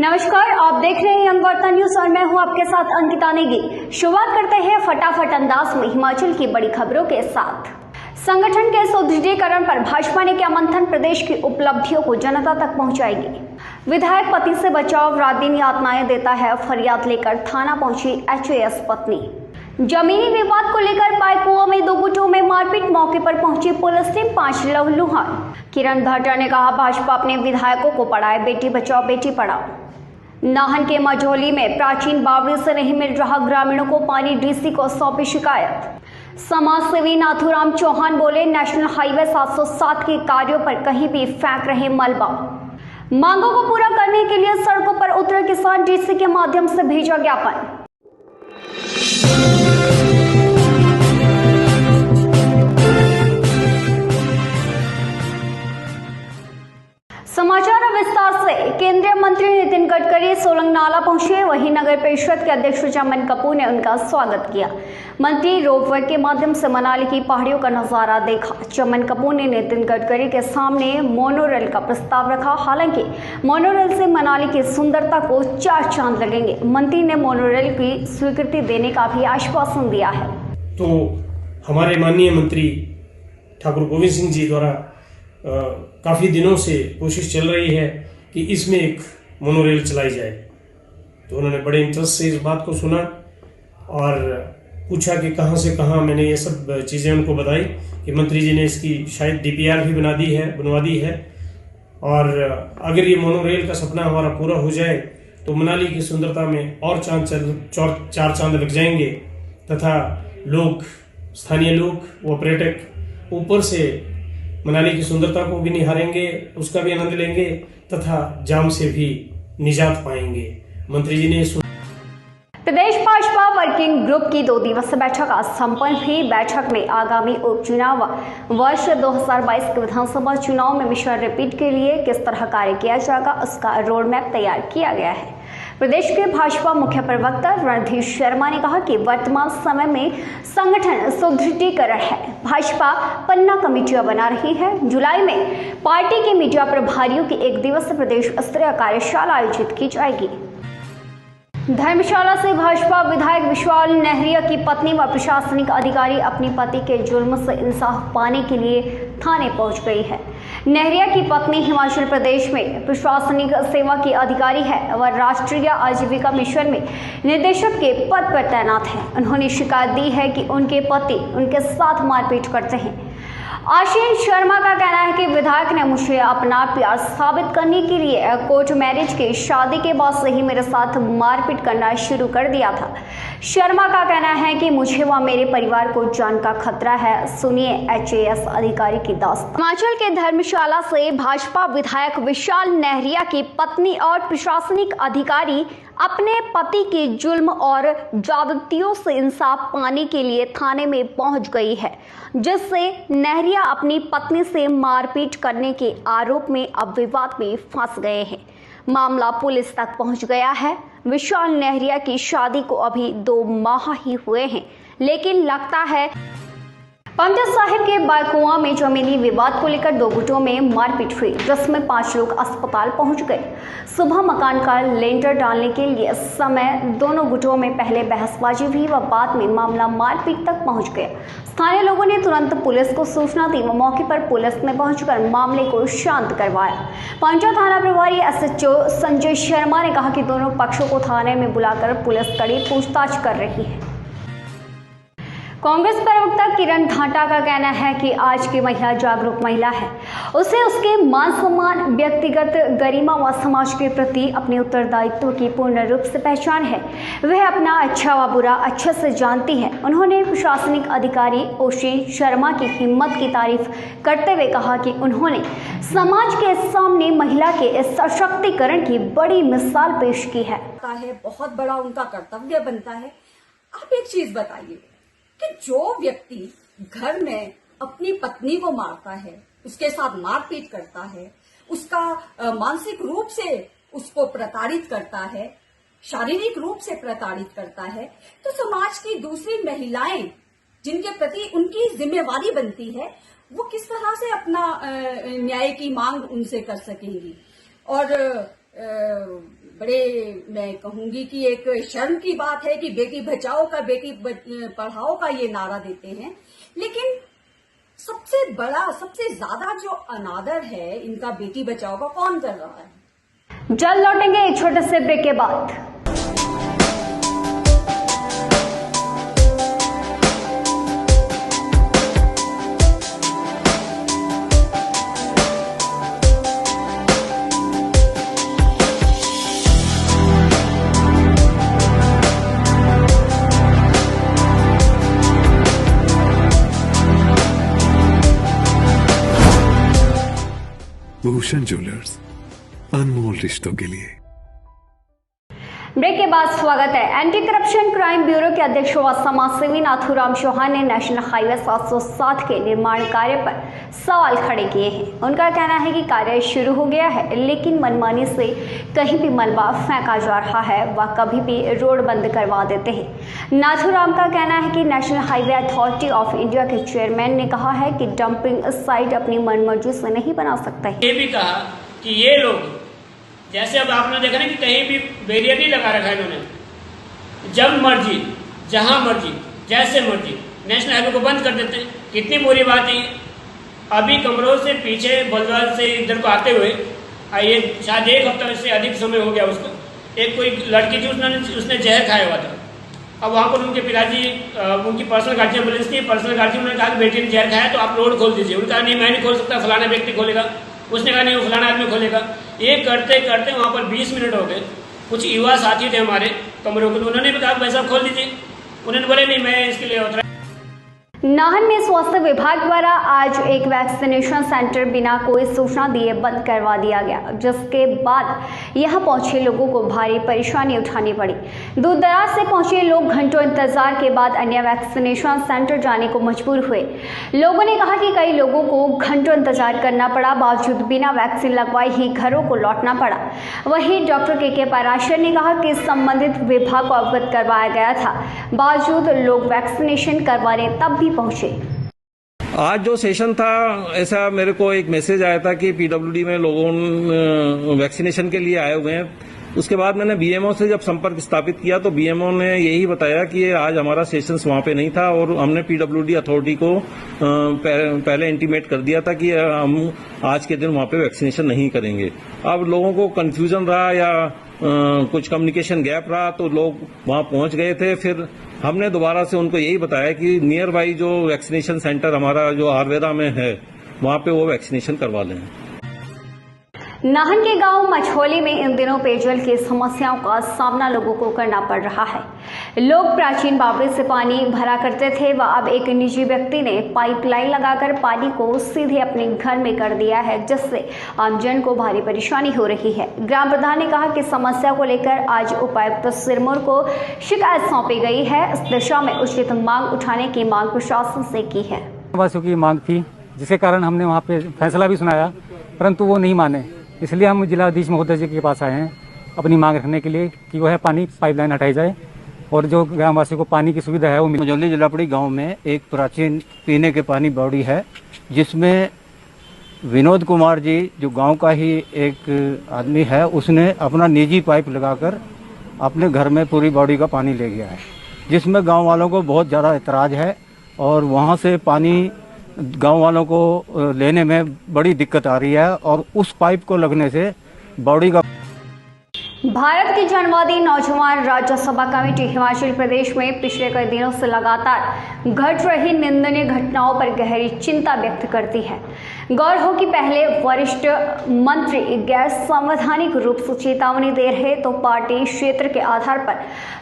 नमस्कार, आप देख रहे हैं यंग वार्ता न्यूज और मैं हूं आपके साथ अंकिता नेगी। शुरुआत करते हैं फटाफट अंदाज में हिमाचल की बड़ी खबरों के साथ। संगठन के सुदृढ़ीकरण पर भाजपा ने किया मंथन, प्रदेश की उपलब्धियों को जनता तक पहुंचाएगी। विधायक पति से बचाव, रात दिन यातनाएं देता है, फरियाद लेकर थाना पहुंची एचएएस पत्नी। जमीनी विवाद को लेकर पायकुआ में दो गुटों में मारपीट, मौके पर पहुंची पुलिस टीम, 5 लहूलुहान। किरण धाटा ने कहा, भाजपा अपने विधायकों को पढ़ाए, बेटी बचाओ बेटी पढ़ाओ। नाहन के मझौली में प्राचीन बावड़ी से नहीं मिल रहा, ग्रामीणों को पानी, डीसी को सौंपी शिकायत। समाज सेवी नाथूराम चौहान बोले, नेशनल हाईवे 707 के कार्यों पर कहीं भी फेंक रहे मलबा। मांगों को पूरा करने के लिए सड़कों पर उतरे किसान, डीसी के माध्यम से भेजा ज्ञापन। समाचार विस्तार से। केंद्रीय मंत्री नितिन गडकरी सोलंग नाला पहुंचे, वहीं नगर परिषद के अध्यक्ष चमन कपूर ने उनका स्वागत किया। मंत्री रोपवे के माध्यम से मनाली की पहाड़ियों का नजारा देखा। चमन कपूर ने नितिन गडकरी के सामने मोनोरेल का प्रस्ताव रखा। हालांकि मोनोरेल से मनाली की सुंदरता को 4 चांद लगेंगे। मंत्री ने मोनोरेल की स्वीकृति देने का भी आश्वासन दिया है। तो हमारे माननीय मंत्री ठाकुर गोविंद सिंह जी द्वारा काफ़ी दिनों से कोशिश चल रही है कि इसमें एक मोनोरेल चलाई जाए। तो उन्होंने बड़े इंटरेस्ट से इस बात को सुना और पूछा कि कहाँ से कहाँ। मैंने ये सब चीज़ें उनको बताई कि मंत्री जी ने इसकी शायद डीपीआर भी बनवा दी है और अगर ये मोनोरेल का सपना हमारा पूरा हो जाए तो मनाली की सुंदरता में और 4 चांद लग जाएंगे तथा लोग, स्थानीय लोग, वो पर्यटक ऊपर से मनाली की सुंदरता को भी निहारेंगे, उसका भी आनंद लेंगे तथा जाम से भी निजात पाएंगे। मंत्री जी ने प्रदेश भाजपा वर्किंग ग्रुप की 2 दिवसीय बैठक आज संपन्न हुई। बैठक में आगामी उपचुनाव वर्ष 2022 के विधानसभा चुनाव में मिशन रिपीट के लिए किस तरह कार्य किया जाएगा, उसका रोड मैप तैयार किया गया है। प्रदेश के भाजपा मुख्य प्रवक्ता रणधीर शर्मा ने कहा कि वर्तमान समय में संगठन सुदृढ़ीकरण है। भाजपा पन्ना कमेटियां बना रही है। जुलाई में पार्टी के मीडिया प्रभारियों की 1 दिवसीय प्रदेश स्तरीय कार्यशाला आयोजित की जाएगी। धर्मशाला से भाजपा विधायक विशाल नेहरिया की पत्नी व प्रशासनिक अधिकारी अपनी पति के जुल्म से इंसाफ पाने के लिए थाने पहुंच गई है। नेहरिया की पत्नी हिमाचल प्रदेश में प्रशासनिक सेवा की अधिकारी है व राष्ट्रीय आजीविका मिशन में निदेशक के पद पर तैनात है। उन्होंने शिकायत दी है कि उनके पति उनके साथ मारपीट करते हैं। आशीष शर्मा का कहना है कि विधायक ने मुझे अपना प्यार साबित करने के लिए कोर्ट मैरिज की शादी के बाद से ही मेरे साथ मारपीट करना शुरू कर दिया था। शर्मा का कहना है कि मुझे व मेरे परिवार को जान का खतरा है। सुनिए एचएएस अधिकारी की दास्तान। हिमाचल के धर्मशाला से भाजपा विधायक विशाल नेहरिया की पत्नी और प्रशासनिक अधिकारी अपने पति के जुल्म और ज्यादतियों से इंसाफ पाने के लिए थाने में पहुंच गई है, जिससे नेहरिया अपनी पत्नी से मारपीट करने के आरोप में अब विवाद में फंस गए हैं। मामला पुलिस तक पहुंच गया है। विशाल नेहरिया की शादी को अभी 2 माह ही हुए हैं, लेकिन लगता है पंडित साहिब के बायकुआ में जमीनी विवाद को लेकर 2 गुटों में मारपीट हुई, जिसमें 5 लोग अस्पताल पहुंच गए। सुबह मकान का लेंटर डालने के लिए समय दोनों गुटों में पहले बहसबाजी हुई व बाद में मामला मारपीट तक पहुंच गया। स्थानीय लोगों ने तुरंत पुलिस को सूचना दी व मौके पर पुलिस ने पहुंचकर मामले को शांत करवाया। पंचा थाना प्रभारी एसएचओ संजय शर्मा ने कहा कि दोनों पक्षों को थाने में बुलाकर पुलिस कड़ी पूछताछ कर रही है। कांग्रेस प्रवक्ता किरण धाटा का कहना है कि आज की महिला जागरूक महिला है। उसे उसके मान सम्मान, व्यक्तिगत गरिमा व समाज के प्रति अपने उत्तरदायित्व की पूर्ण रूप से पहचान है। वह अपना अच्छा व बुरा अच्छे से जानती है। उन्होंने प्रशासनिक अधिकारी ओशी शर्मा की हिम्मत की तारीफ करते हुए कहा कि उन्होंने समाज के सामने महिला के सशक्तिकरण की बड़ी मिसाल पेश की है। बहुत बड़ा उनका कर्तव्य बनता है। आप एक चीज बताइए कि जो व्यक्ति घर में अपनी पत्नी को मारता है, उसके साथ मारपीट करता है, उसका मानसिक रूप से उसको प्रताड़ित करता है, शारीरिक रूप से प्रताड़ित करता है, तो समाज की दूसरी महिलाएं जिनके प्रति उनकी जिम्मेवारी बनती है, वो किस तरह से अपना न्याय की मांग उनसे कर सकेंगी। और बड़े मैं कहूंगी कि एक शर्म की बात है कि बेटी बचाओ का बेटी पढ़ाओ का ये नारा देते हैं, लेकिन सबसे बड़ा सबसे ज्यादा जो अनादर है इनका बेटी बचाओ का कौन कर रहा है। जल्द लौटेंगे एक छोटे से ब्रेक के बाद। भूषण ज्वेलर्स, अनमोल रिश्तों के लिए। ब्रेक के बाद स्वागत है। एंटी करप्शन क्राइम ब्यूरो के अध्यक्ष व समाजसेवी नाथूराम चौहान ने नेशनल हाईवे 707 के निर्माण कार्य पर सवाल खड़े किए हैं। उनका कहना है कि कार्य शुरू हो गया है, लेकिन मनमानी से कहीं भी मलबा फेंका जा रहा है व कभी भी रोड बंद करवा देते हैं। नाथूराम का कहना है कि national highway authority of India के चेयरमैन ने कहा है कि डंपिंग साइट अपनी मनमर्जी से नहीं बना सकते। ये भी कहा कि ये लोग जैसे अब आपने देखा ना कि कहीं भी बैरियर नहीं लगा रखा है इन्होंने, जब मर्जी जहां मर्जी जैसे मर्जी नेशनल हाईवे को बंद कर देते हैं। कितनी बुरी बात है। अभी कमरों से पीछे बलवाल से इधर को आते हुए ये शायद एक हफ्ता से अधिक समय हो गया उसको, एक कोई लड़की थी उसने जहर खाया हुआ था। अब वहाँ पर उनके पिताजी उनकी पर्सनल गाड़ी एम्बुलेंस की पर्सनल गाड़ी उन्होंने कहा कि बेटी ने जहर खाया तो आप रोड खोल दीजिए। उन्होंने कहा नहीं मैं नहीं खोल सकता, फलाना व्यक्ति खोलेगा। उसने कहा नहीं वो फलाना आदमी खोलेगा। ये करते करते वहाँ पर 20 मिनट हो गए। कुछ युवा साथी थे हमारे कमरों के, उन्होंने भी कहा भाई साहब खोल दीजिए। उन्होंने बोले नहीं मैं इसके लिए होता। नाहन में स्वास्थ्य विभाग द्वारा आज एक वैक्सीनेशन सेंटर बिना कोई सूचना दिए बंद करवा दिया गया, जिसके बाद यहां पहुंचे लोगों को भारी परेशानी उठानी पड़ी। दूर दराज से पहुंचे लोग घंटों इंतजार के बाद अन्य वैक्सीनेशन सेंटर जाने को मजबूर हुए। लोगों ने कहा कि कई लोगों को घंटों इंतजार करना पड़ा, बावजूद बिना वैक्सीन लगवाए ही घरों को लौटना पड़ा। वहीं डॉक्टर के पराशर ने कहा कि संबंधित विभाग को अवगत करवाया गया था, बावजूद लोग वैक्सीनेशन करवाने तब भी पहुंचे। आज जो सेशन था, ऐसा मेरे को एक मैसेज आया था कि पीडब्ल्यूडी में लोगों वैक्सीनेशन के लिए आए हुए हैं। उसके बाद मैंने बीएमओ से जब संपर्क स्थापित किया तो बीएमओ ने यही बताया कि आज हमारा सेशन वहां पे नहीं था और हमने पीडब्ल्यूडी अथॉरिटी को पहले इंटीमेट कर दिया था कि हम आज के दिन वहां पे वैक्सीनेशन नहीं करेंगे। अब लोगों को कंफ्यूजन रहा या कुछ कम्युनिकेशन गैप रहा तो लोग वहां पहुंच गए थे। फिर हमने दोबारा से उनको यही बताया कि नियर बाई जो वैक्सीनेशन सेंटर हमारा जो आयुर्वेदा में है वहां पे वो वैक्सीनेशन करवा लें। नाहन के गांव मछोली में इन दिनों पेयजल की समस्याओं का सामना लोगों को करना पड़ रहा है। लोग प्राचीन बावड़ी से पानी भरा करते थे व अब एक निजी व्यक्ति ने पाइपलाइन लगाकर पानी को सीधे अपने घर में कर दिया है, जिससे आमजन को भारी परेशानी हो रही है। ग्राम प्रधान ने कहा कि समस्या को लेकर आज उपायुक्त सिरमौर को शिकायत सौंपी गई है। इस दिशा में उचित मांग उठाने की मांग प्रशासन से की है। वासियों की मांग थी, जिसके कारण हमने वहाँ पे फैसला भी सुनाया, परंतु वो नहीं माने। इसलिए हम जिलाधीश महोदय जी के पास आए हैं अपनी मांग रखने के लिए कि वह पानी पाइपलाइन हटाई जाए और जो ग्रामवासियों को पानी की सुविधा है वो मिले। मझौली जलापड़ी गांव में एक प्राचीन पीने के पानी बावड़ी है, जिसमें विनोद कुमार जी जो गांव का ही एक आदमी है, उसने अपना निजी पाइप लगाकर अपने घर में पूरी बावड़ी का पानी ले गया है, जिसमें गांव वालों को बहुत ज़्यादा एतराज़ है और वहाँ से पानी गांव वालों को लेने में बड़ी दिक्कत आ रही है और उस पाइप को लगने से बावड़ी का। भारत की जनवादी नौजवान राज्यसभा कमेटी हिमाचल प्रदेश में पिछले कई दिनों से लगातार घट रही निंदनीय घटनाओं पर गहरी चिंता व्यक्त करती है। गौर हो कि पहले वरिष्ठ मंत्री गैर संवैधानिक रूप से चेतावनी दे रहे तो पार्टी क्षेत्र के आधार पर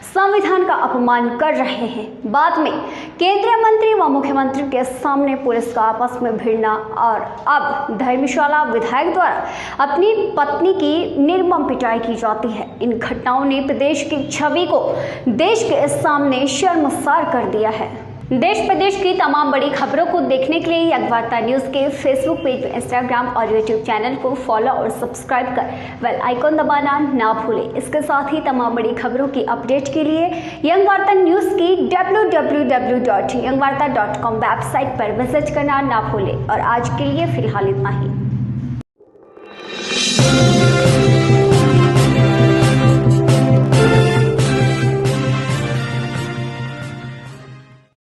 संविधान का अपमान कर रहे हैं। बाद में केंद्रीय मंत्री व मुख्यमंत्री के सामने पुलिस का आपस में भिड़ना और अब धर्मशाला विधायक द्वारा अपनी पत्नी की निर्मम पिटाई की जाती है। इन घटनाओं ने प्रदेश की छवि को देश के सामने शर्मसार कर दिया है। देश प्रदेश की तमाम बड़ी खबरों को देखने के लिए यंगवार्ता न्यूज के फेसबुक पेज, इंस्टाग्राम और यूट्यूब चैनल को फॉलो और सब्सक्राइब कर बेल आइकॉन दबाना ना भूलें। इसके साथ ही तमाम बड़ी खबरों की अपडेट के लिए यंगवार्ता न्यूज की www.yangvarta.com वेबसाइट पर विजिट करना ना भूलें। और आज के लिए फिलहाल इतना ही।